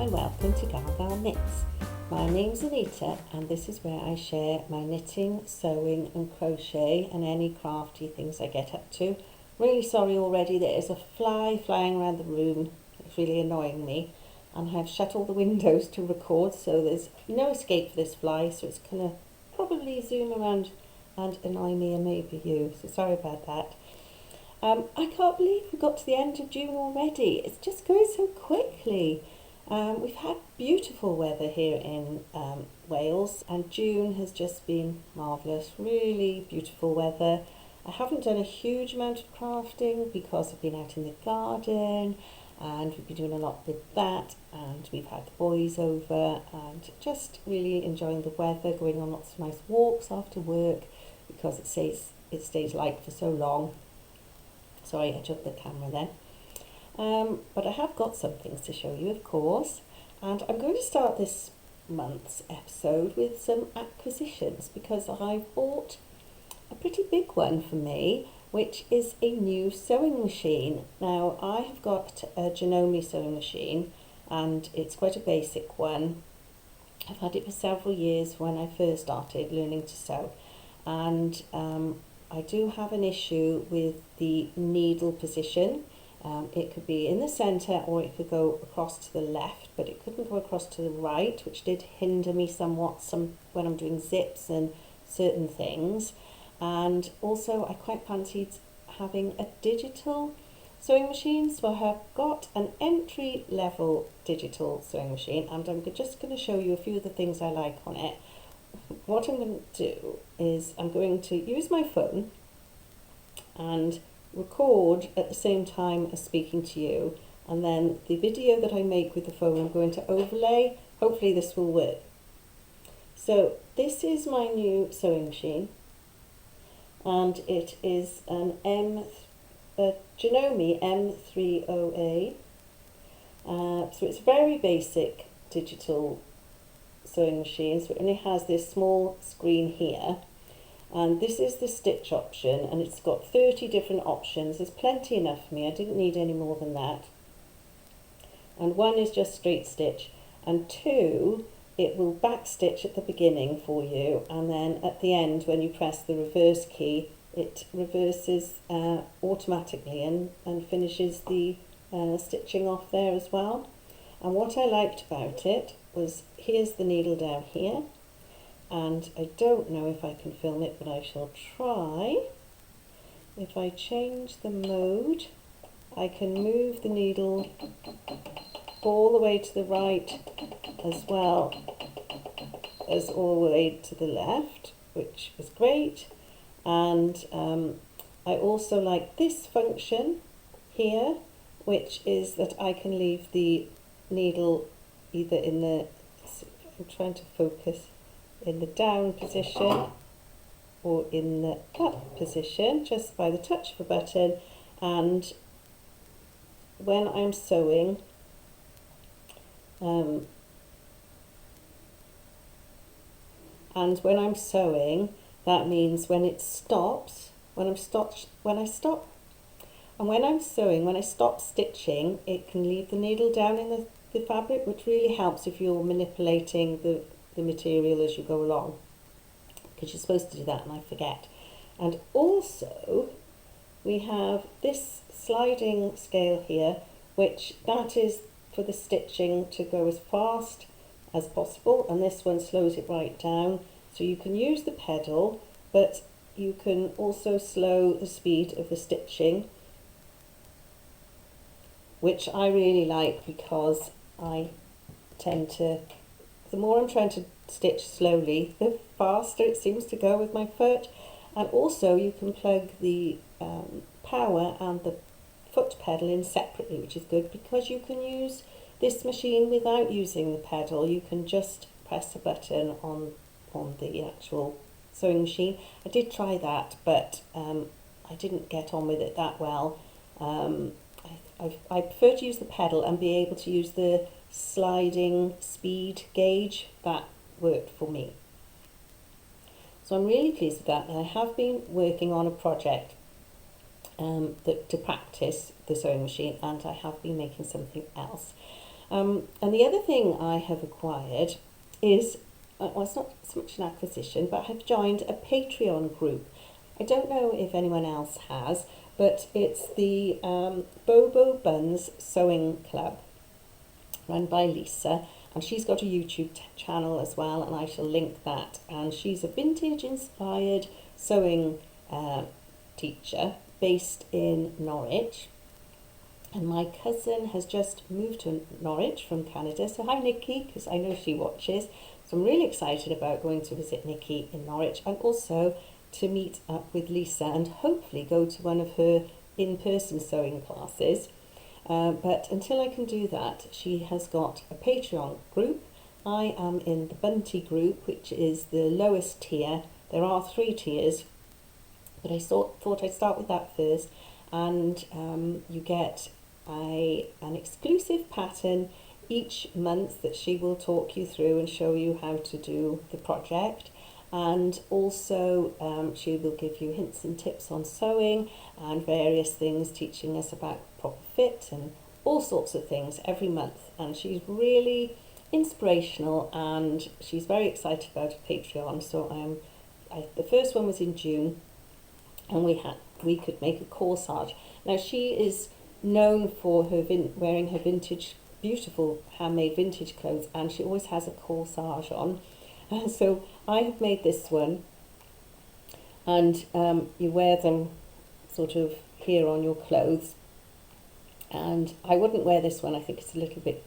and welcome to Gaga Knits. My name's Anita and this is where I share my knitting, sewing and crochet and any crafty things I get up to. Really sorry already, there is a fly flying around the room. It's really annoying me, and I've shut all the windows to record, so there's no escape for this fly, so it's going to probably zoom around and annoy me and maybe you, so sorry about that. I can't believe we got to the end of June already. It's just going so quickly. We've had beautiful weather here in Wales, and June has just been marvellous. Really beautiful weather. I haven't done a huge amount of crafting because I've been out in the garden and we've been doing a lot with that, and we've had the boys over and just really enjoying the weather, going on lots of nice walks after work because it stays light for so long. Sorry, I jumped the camera then. But I have got some things to show you, of course, and I'm going to start this month's episode with some acquisitions because I've bought a pretty big one for me, which is a new sewing machine. Now, I have got a Janome sewing machine and it's quite a basic one. I've had it for several years when I first started learning to sew, and I do have an issue with the needle position. It could be in the centre or it could go across to the left, but it couldn't go across to the right, which did hinder me somewhat when I'm doing zips and certain things. And also I quite fancied having a digital sewing machine, so I have got an entry level digital sewing machine, and I'm just going to show you a few of the things I like on it. What I'm going to do is I'm going to use my phone and record at the same time as speaking to you, and then the video that I make with the phone I'm going to overlay. Hopefully this will work. So this is my new sewing machine, and it is a Janome M30A. So it's a very basic digital sewing machine, so it only has this small screen here, and this is the stitch option, and it's got 30 different options. There's plenty enough for me, I didn't need any more than that. And one is just straight stitch, and two, it will back stitch at the beginning for you, and then at the end when you press the reverse key it reverses automatically and finishes the stitching off there as well. And what I liked about it was, here's the needle down here, and I don't know if I can film it, but I shall try. If I change the mode, I can move the needle all the way to the right as well as all the way to the left, which is great. And I also like this function here, which is that I can leave the needle either in the, I'm trying to focus, in the down position or in the up position just by the touch of a button. And when I'm sewing, that means when it stops, when I stop stitching, it can leave the needle down in the fabric, which really helps if you're manipulating the material as you go along, because you're supposed to do that and I forget. And also we have this sliding scale here, which that is for the stitching to go as fast as possible, and this one slows it right down. So you can use the pedal, but you can also slow the speed of the stitching, which I really like because I tend to, the more I'm trying to stitch slowly, the faster it seems to go with my foot. And also you can plug the power and the foot pedal in separately, which is good because you can use this machine without using the pedal. You can just press a button on the actual sewing machine. I did try that, but I didn't get on with it that well. I prefer to use the pedal and be able to use the sliding speed gauge. That worked for me. So I'm really pleased with that, and I have been working on a project to practice the sewing machine, and I have been making something else. And the other thing I have acquired is, well, it's not so much an acquisition, but I've joined a Patreon group. I don't know if anyone else has, but it's the Bobo Buns Sewing Club, run by Lisa, and she's got a YouTube channel as well, and I shall link that. And she's a vintage inspired sewing teacher based in Norwich. And my cousin has just moved to Norwich from Canada. So hi Nikki, because I know she watches. So I'm really excited about going to visit Nikki in Norwich, and also to meet up with Lisa and hopefully go to one of her in-person sewing classes. But until I can do that, she has got a Patreon group. I am in the Bunty group, which is the lowest tier. There are 3 tiers, but I thought I'd start with that first. And you get an exclusive pattern each month that she will talk you through and show you how to do the project. And also she will give you hints and tips on sewing and various things, teaching us about proper fit and all sorts of things every month. And she's really inspirational, and she's very excited about a Patreon. So the first one was in June, and we could make a corsage. Now she is known for her wearing her vintage, beautiful handmade vintage clothes, and she always has a corsage on. So I have made this one, and you wear them sort of here on your clothes. And I wouldn't wear this one, I think it's a little bit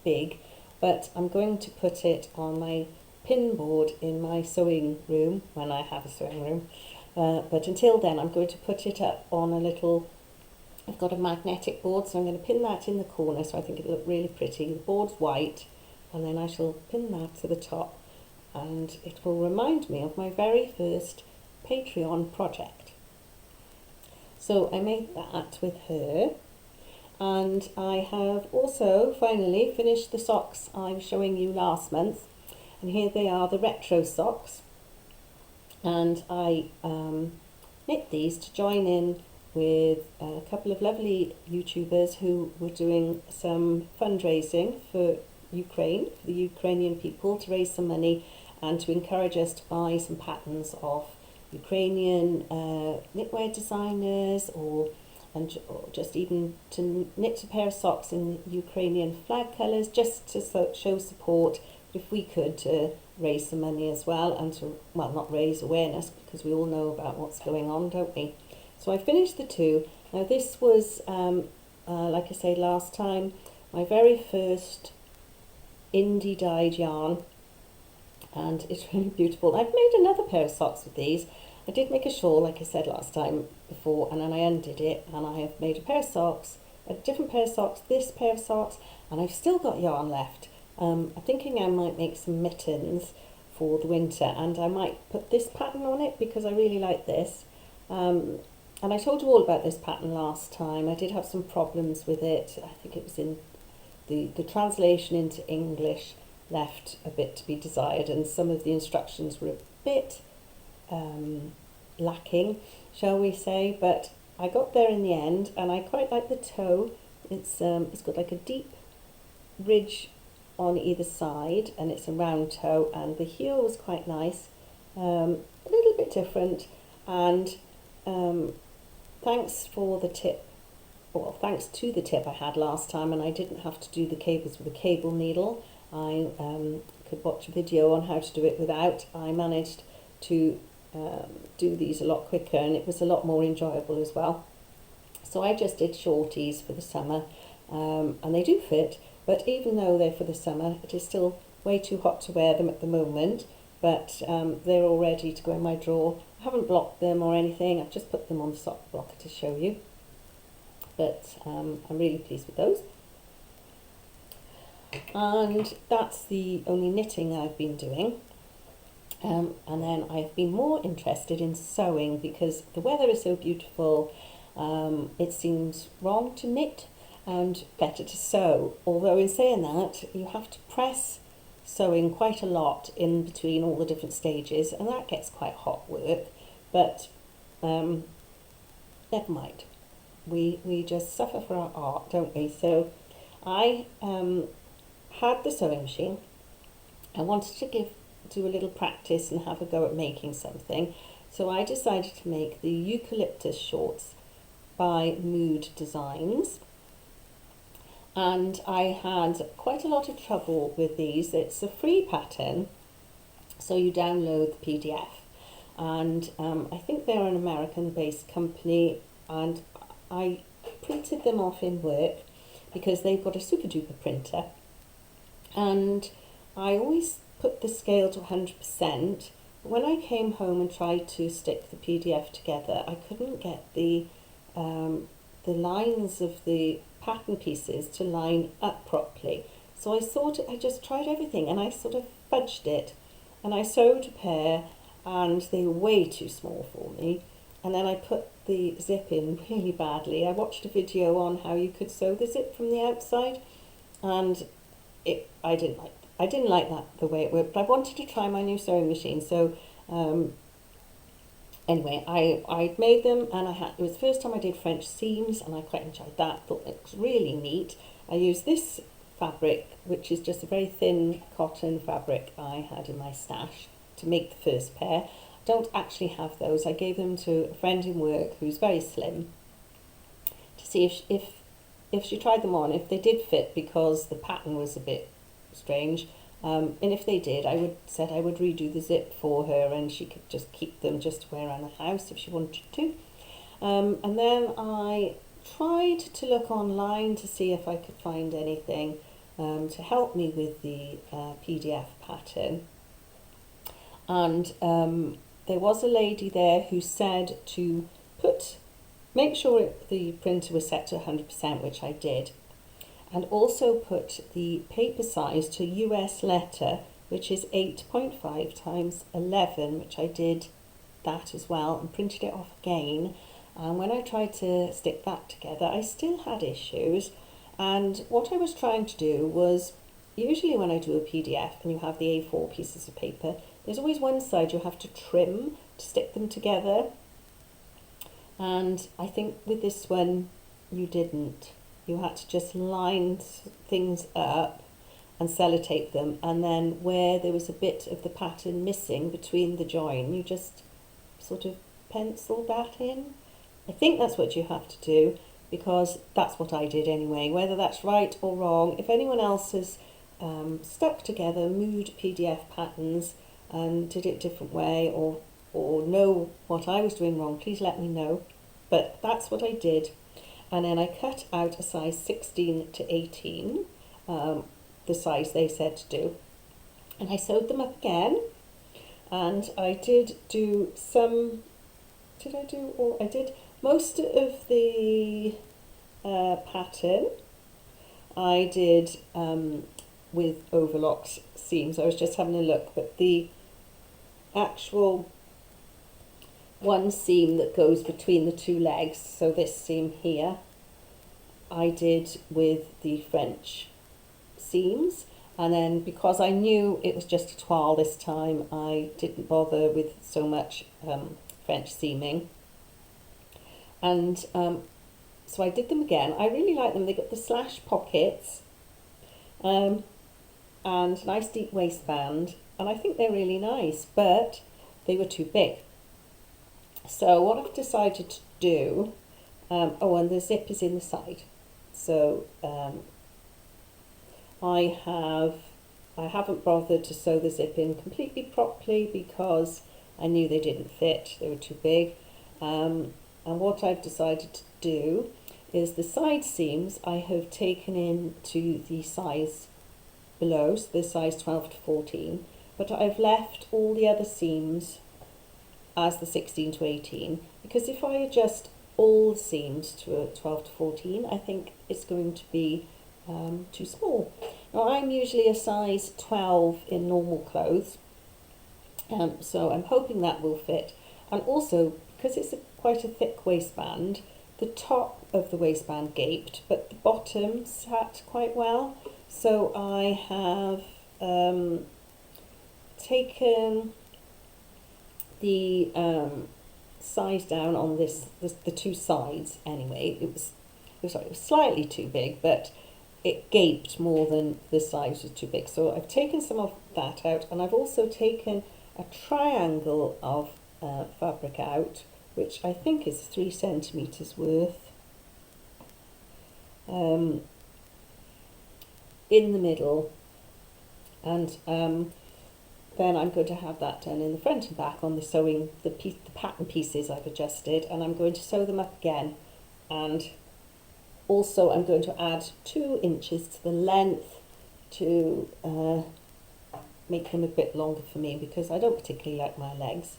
big, but I'm going to put it on my pin board in my sewing room when I have a sewing room. But until then, I'm going to put it up on a little, I've got a magnetic board, so I'm going to pin that in the corner, so I think it'll look really pretty. The board's white, and then I shall pin that to the top, and it will remind me of my very first Patreon project. So I made that with her, and I have also finally finished the socks I was showing you last month, and here they are, the retro socks. And I knit these to join in with a couple of lovely YouTubers who were doing some fundraising for Ukraine, for the Ukrainian people, to raise some money and to encourage us to buy some patterns of Ukrainian knitwear designers, or just even to knit a pair of socks in Ukrainian flag colours, just to show support, if we could, to raise some money as well, and to, well, not raise awareness, because we all know about what's going on, don't we? So I finished the 2. Now this was, like I said last time, my very first indie dyed yarn, and it's really beautiful. I've made another pair of socks with these. I did make a shawl, like I said last time before, and then I undid it, and I have made a pair of socks, a different pair of socks, this pair of socks, and I've still got yarn left. I'm thinking I might make some mittens for the winter, and I might put this pattern on it because I really like this. And I told you all about this pattern last time. I did have some problems with it. I think it was in the translation into English left a bit to be desired, and some of the instructions were a bit lacking, shall we say, but I got there in the end, and I quite like the toe. It's got like a deep ridge on either side, and it's a round toe, and the heel was quite nice, a little bit different, and thanks for the tip, well, thanks to the tip I had last time, and I didn't have to do the cables with a cable needle. I could watch a video on how to do it without. I managed to do these a lot quicker, and it was a lot more enjoyable as well. So I just did shorties for the summer, and they do fit, but even though they're for the summer, it is still way too hot to wear them at the moment, but they're all ready to go in my drawer. I haven't blocked them or anything, I've just put them on the sock block to show you, but I'm really pleased with those. And that's the only knitting I've been doing. And then I've been more interested in sewing because the weather is so beautiful. It seems wrong to knit and better to sew, although in saying that, you have to press sewing quite a lot in between all the different stages, and that gets quite hot work, but never mind. We just suffer for our art, don't we? So I had the sewing machine. I wanted to do a little practice and have a go at making something. So I decided to make the Eucalyptus shorts by Mood Designs. And I had quite a lot of trouble with these. It's a free pattern, so you download the PDF. And I think they're an American-based company, and I printed them off in work because they've got a super duper printer. And I always put the scale to 100%. When I came home and tried to stick the PDF together, I couldn't get the lines of the pattern pieces to line up properly. So I just tried everything, and I sort of fudged it, and I sewed a pair, and they were way too small for me. And then I put the zip in really badly. I watched a video on how you could sew the zip from the outside, and I didn't like that, the way it worked, but I wanted to try my new sewing machine. So anyway, I made them, and it was the first time I did French seams, and I quite enjoyed that. Thought it was really neat. I used this fabric, which is just a very thin cotton fabric I had in my stash, to make the first pair. I don't actually have those. I gave them to a friend in work who's very slim, to see if she tried them on, if they did fit, because the pattern was a bit strange. And if they did, I would redo the zip for her, and she could just keep them just to wear around the house if she wanted to. And then I tried to look online to see if I could find anything to help me with the PDF pattern. And there was a lady there who said to make sure the printer was set to 100%, which I did, and also put the paper size to US letter, which is 8.5 times 11, which I did that as well, and printed it off again. And when I tried to stick that together, I still had issues. And what I was trying to do was, usually when I do a PDF and you have the A4 pieces of paper, there's always one side you have to trim to stick them together. And I think with this one, you didn't. You had to just line things up and sellotape them, and then where there was a bit of the pattern missing between the join, you just sort of pencil that in. I think that's what you have to do, because that's what I did anyway. Whether that's right or wrong, if anyone else has stuck together Mood PDF patterns and did it a different way, or know what I was doing wrong, please let me know. But that's what I did. And then I cut out a size 16 to 18, the size they said to do. And I sewed them up again. And I did do I did most of the pattern. I did with overlocked seams. I was just having a look, but the actual one seam that goes between the two legs, so this seam here, I did with the French seams. And then because I knew it was just a toile this time, I didn't bother with so much French seaming. And so I did them again. I really like them. They got the slash pockets and a nice deep waistband, and I think they're really nice, but they were too big. So what I've decided to do, and the zip is in the side. So I haven't bothered to sew the zip in completely properly because I knew they didn't fit, they were too big. And what I've decided to do is the side seams I have taken in to the size below, so the size 12 to 14, but I've left all the other seams as the 16 to 18, because if I adjust all the seams to a 12 to 14, I think it's going to be too small. Now I'm usually a size 12 in normal clothes, so I'm hoping that will fit. And also, because it's quite a thick waistband, the top of the waistband gaped, but the bottom sat quite well. So I have taken the size down on the two sides anyway. It was slightly too big, but it gaped more than the size was too big. So I've taken some of that out, and I've also taken a triangle of fabric out, which I think is 3 centimetres worth, in the middle, and then I'm going to have that done in the front and back on the sewing, the pattern pieces I've adjusted, and I'm going to sew them up again. And also I'm going to add 2 inches to the length to make them a bit longer for me, because I don't particularly like my legs.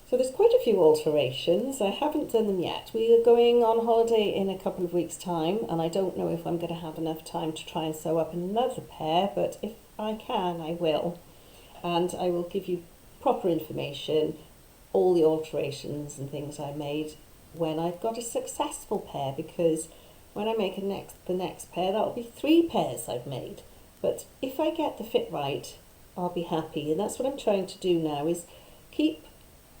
So there's quite a few alterations. I haven't done them yet. We are going on holiday in a couple of weeks' time, and I don't know if I'm going to have enough time to try and sew up another pair, but if I can, I will. And I will give you proper information, all the alterations and things I made when I've got a successful pair, because when I make the next pair, that'll be 3 pairs I've made. But if I get the fit right, I'll be happy. And that's what I'm trying to do now, is keep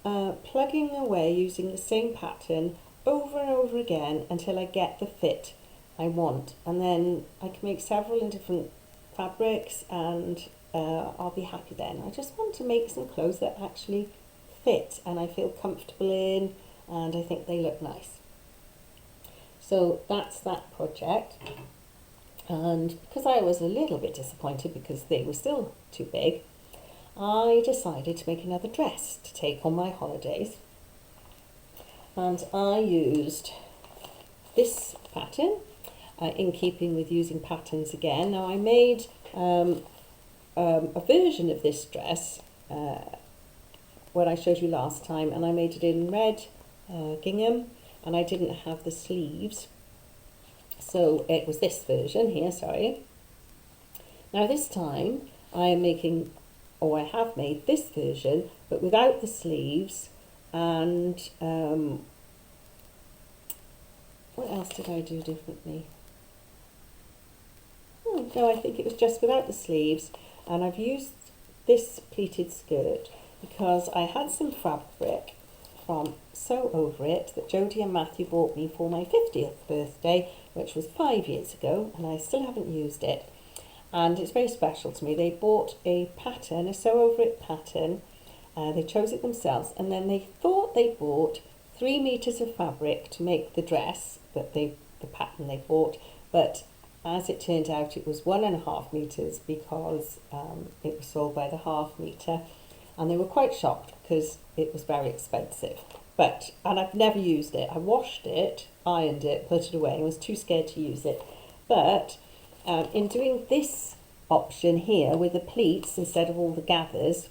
plugging away using the same pattern over and over again until I get the fit I want. And then I can make several in different fabrics, and I'll be happy then. I just want to make some clothes that actually fit and I feel comfortable in, and I think they look nice. So that's that project. And because I was a little bit disappointed because they were still too big, I decided to make another dress to take on my holidays. And I used this pattern, in keeping with using patterns again. Now I made a version of this dress when I showed you last time, and I made it in red gingham, and I didn't have the sleeves, so it was this version here, sorry. Now this time I am making, or I have made this version, but without the sleeves, and what else did I do differently? Oh, no, I think it was just without the sleeves, and I've used this pleated skirt because I had some fabric from Sew Over It that Jodie and Matthew bought me for my 50th birthday, which was 5 years ago, and I still haven't used it. And it's very special to me. They bought a pattern, a Sew Over It pattern. They chose it themselves, and then they thought they bought 3 meters of fabric to make the dress, the pattern they bought, but as it turned out, it was 1.5 meters because it was sold by the half meter, and they were quite shocked because it was very expensive. And I've never used it. I washed it, ironed it, put it away, and was too scared to use it. But in doing this option here with the pleats instead of all the gathers,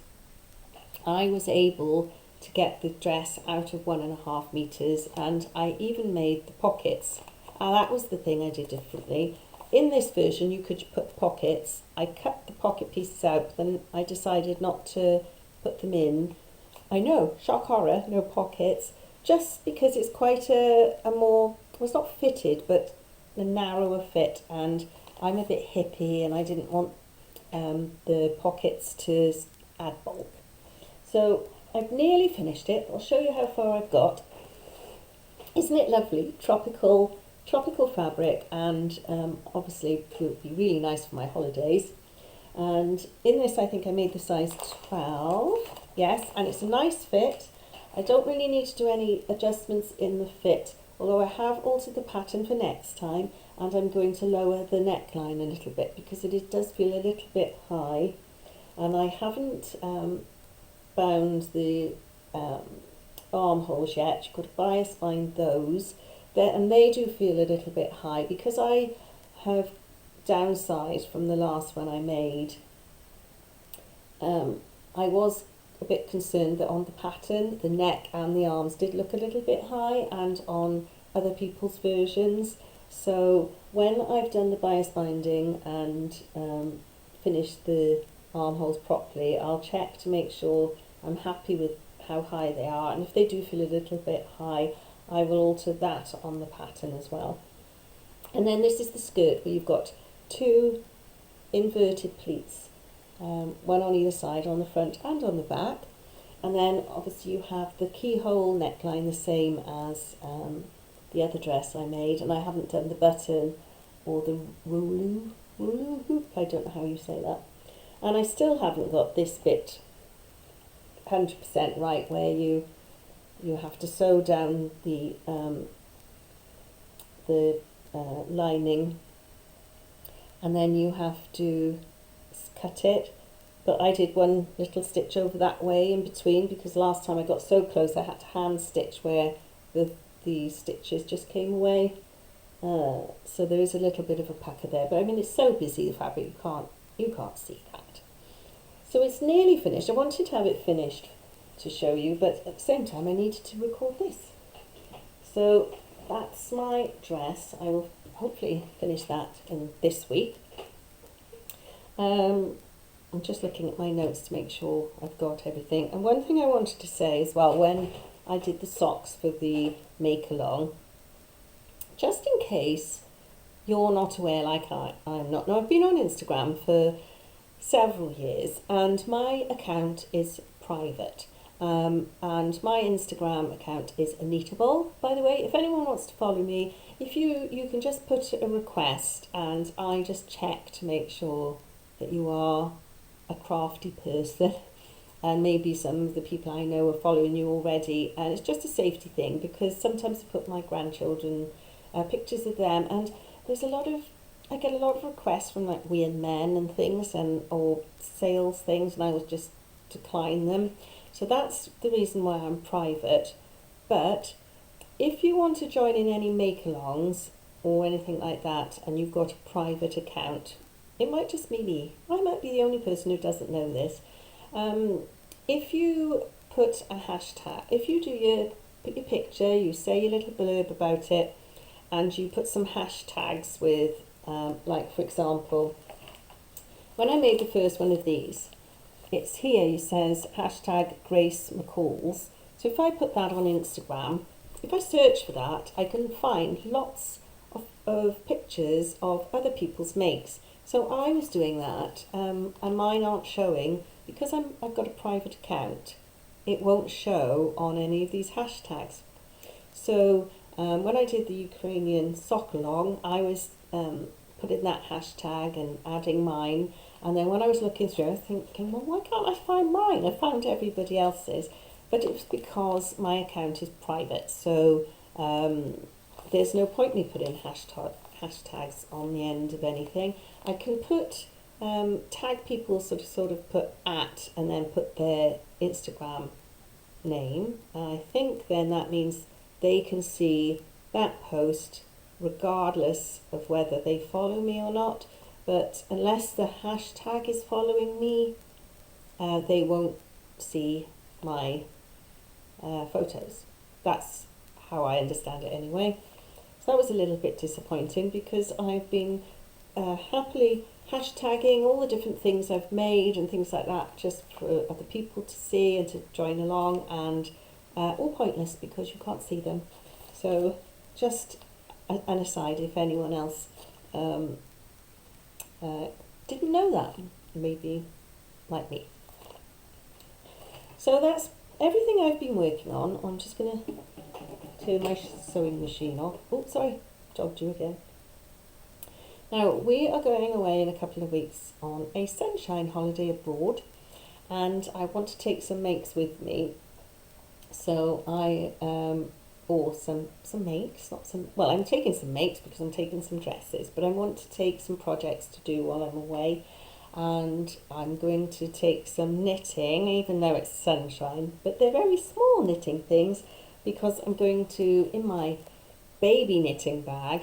I was able to get the dress out of 1.5 meters, and I even made the pockets. That was the thing I did differently. In this version you could put pockets. I cut the pocket pieces out, then I decided not to put them in. I know, shock horror, no pockets, just because it's quite a more, well, it's not fitted, but a narrower fit, and I'm a bit hippie and I didn't want the pockets to add bulk. So I've nearly finished it. I'll show you how far I've got. Isn't it lovely? Tropical fabric, and obviously it would be really nice for my holidays. And in this I think I made the size 12, yes, and it's a nice fit. I don't really need to do any adjustments in the fit, although I have altered the pattern for next time, and I'm going to lower the neckline a little bit because it does feel a little bit high, and I haven't bound the armholes yet. You've got to bias bind those. And they do feel a little bit high because I have downsized from the last one I made. I was a bit concerned that on the pattern the neck and the arms did look a little bit high, and on other people's versions. So when I've done the bias binding and finished the armholes properly, I'll check to make sure I'm happy with how high they are, and if they do feel a little bit high, I will alter that on the pattern as well. And then this is the skirt where you've got 2 inverted pleats, one on either side, on the front and on the back. And then obviously you have the keyhole neckline, the same as the other dress I made, and I haven't done the button or the Rulu hoop, I don't know how you say that. And I still haven't got this bit 100% right, where you have to sew down the lining, and then you have to cut it. But I did one little stitch over that way in between, because last time I got so close I had to hand stitch where the stitches just came away. So there is a little bit of a pucker there, but I mean, it's so busy, the fabric, you can't see that. So it's nearly finished. I wanted to have it finished to show you, but at the same time I needed to record this. So that's my dress. I will hopefully finish that in this week. I'm just looking at my notes to make sure I've got everything. And one thing I wanted to say as well, when I did the socks for the make along, just in case you're not aware, like I'm not. Now, I've been on Instagram for several years, and my account is private. And my Instagram account is Anita, by the way. If anyone wants to follow me, if you can just put a request, and I just check to make sure that you are a crafty person, and maybe some of the people I know are following you already, and it's just a safety thing, because sometimes I put my grandchildren pictures of them, and I get a lot of requests from like weird men and things, or sales things, and I will just decline them. So that's the reason why I'm private. But if you want to join in any make-alongs or anything like that, and you've got a private account, it might just be me. I might be the only person who doesn't know this. If you put a hashtag, if you put your picture, you say your little blurb about it, and you put some hashtags with, like for example, when I made the first one of these, it's here, it says hashtag Grace McCalls. So if I put that on Instagram, if I search for that, I can find lots of pictures of other people's makes. So I was doing that, and mine aren't showing because I've got a private account. It won't show on any of these hashtags. So when I did the Ukrainian sock along, I was putting that hashtag and adding mine. And then when I was looking through, I was thinking, well, why can't I find mine? I found everybody else's. But it was because my account is private. So there's no point me putting hashtags on the end of anything. I can put, tag people, sort of put at, and then put their Instagram name. I think then that means they can see that post regardless of whether they follow me or not. But unless the hashtag is following me, they won't see my photos. That's how I understand it anyway. So that was a little bit disappointing, because I've been happily hashtagging all the different things I've made and things like that, just for other people to see and to join along, and all pointless because you can't see them. So just an aside, if anyone else didn't know that, maybe like me. So that's everything I've been working on. I'm just going to turn my sewing machine off. Oh, sorry, jogged you again. Now, we are going away in a couple of weeks on a sunshine holiday abroad, and I want to take some makes with me. So I or some makes, I'm taking some makes because I'm taking some dresses, but I want to take some projects to do while I'm away, and I'm going to take some knitting, even though it's sunshine, but they're very small knitting things, because I'm going to, in my baby knitting bag,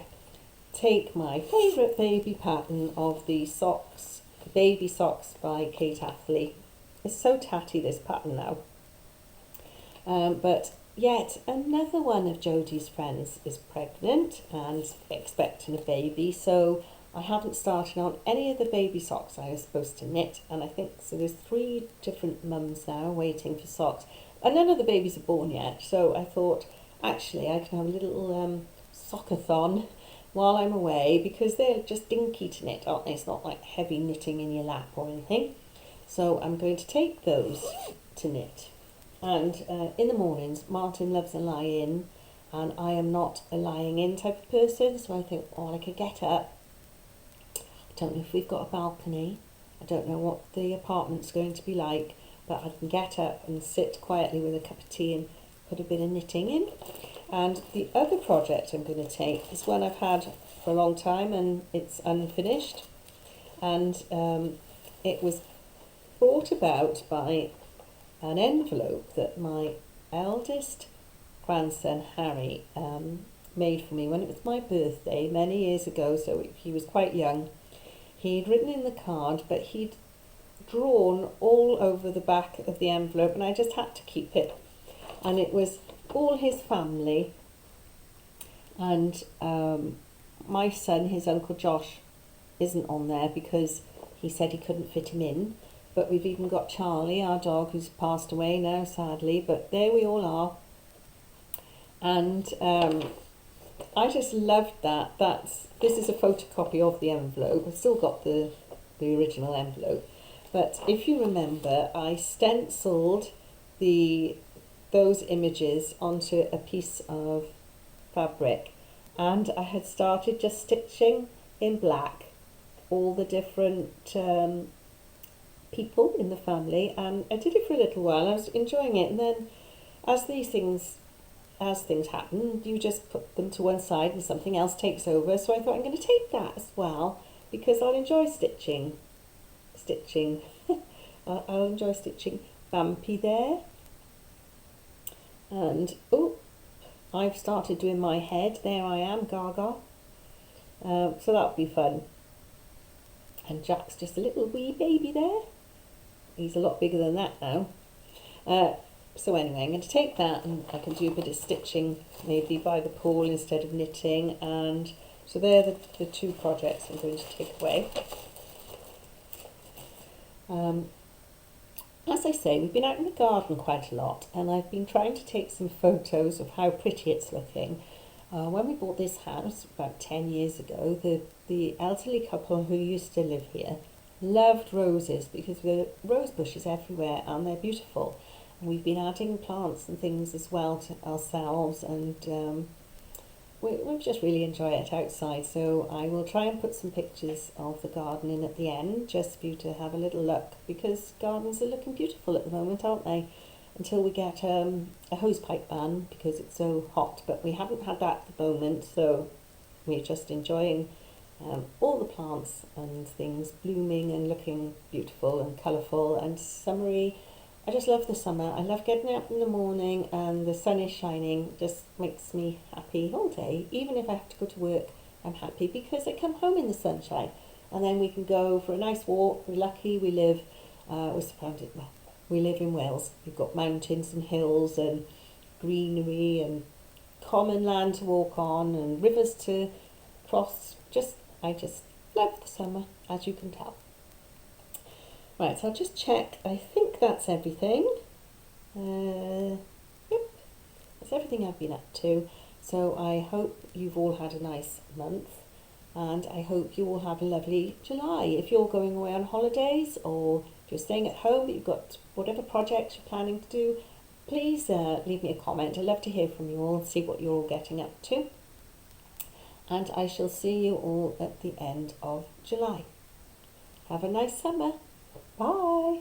take my favourite baby pattern of the socks, baby socks by Kate Atherley. It's so tatty, this pattern now. But yet another one of Jodie's friends is pregnant and expecting a baby, so I haven't started on any of the baby socks I was supposed to knit, and I think so there's 3 different mums now waiting for socks, and none of the babies are born yet. So I thought, actually, I can have a little sockathon while I'm away, because they're just dinky to knit, aren't they? It's not like heavy knitting in your lap or anything. So I'm going to take those to knit. And in the mornings, Martin loves a lie-in, and I am not a lying-in type of person, so I think, oh, I could get up don't know if we've got a balcony. I don't know what the apartment's going to be like, but I can get up and sit quietly with a cup of tea and put a bit of knitting in. And the other project I'm going to take is one I've had for a long time and it's unfinished. And it was brought about by an envelope that my eldest grandson Harry made for me when it was my birthday many years ago, so he was quite young. He'd written in the card, but he'd drawn all over the back of the envelope and I just had to keep it. And it was all his family and my son, his Uncle Josh, isn't on there because he said he couldn't fit him in. But we've even got Charlie, our dog, who's passed away now, sadly. But there we all are. And I just loved that. This is a photocopy of the envelope. I've still got the original envelope. But if you remember, I stenciled those images onto a piece of fabric. And I had started just stitching in black all the different people in the family, and I did it for a little while. I was enjoying it, and then as things happen, you just put them to one side and something else takes over. So I thought I'm going to take that as well because I'll enjoy stitching. I'll enjoy stitching Bumpy there, and I've started doing my head. There I am, Gaga. So that'll be fun. And Jack's just a little wee baby there. He's a lot bigger than that now. So anyway, I'm going to take that and I can do a bit of stitching maybe by the pool instead of knitting. And so they're the two projects I'm going to take away. As I say, we've been out in the garden quite a lot and I've been trying to take some photos of how pretty it's looking. When we bought this house about 10 years ago, the elderly couple who used to live here loved roses because there are rose bushes everywhere and they're beautiful. And we've been adding plants and things as well to ourselves, and we just really enjoy it outside. So I will try and put some pictures of the garden in at the end just for you to have a little look, because gardens are looking beautiful at the moment, aren't they? Until we get a hosepipe ban because it's so hot, but we haven't had that at the moment, so we're just enjoying all the plants and things blooming and looking beautiful and colourful and summery. I just love the summer. I love getting up in the morning and the sun is shining. It just makes me happy all day. Even if I have to go to work, I'm happy because I come home in the sunshine and then we can go for a nice walk. We're lucky we live, we live in Wales. We've got mountains and hills and greenery and common land to walk on and rivers to cross. I just love the summer, as you can tell. Right, so I'll just check. I think that's everything. Yep, that's everything I've been up to. So I hope you've all had a nice month and I hope you all have a lovely July. If you're going away on holidays or if you're staying at home, you've got whatever projects you're planning to do, please leave me a comment. I'd love to hear from you all and see what you're all getting up to. And I shall see you all at the end of July. Have a nice summer. Bye.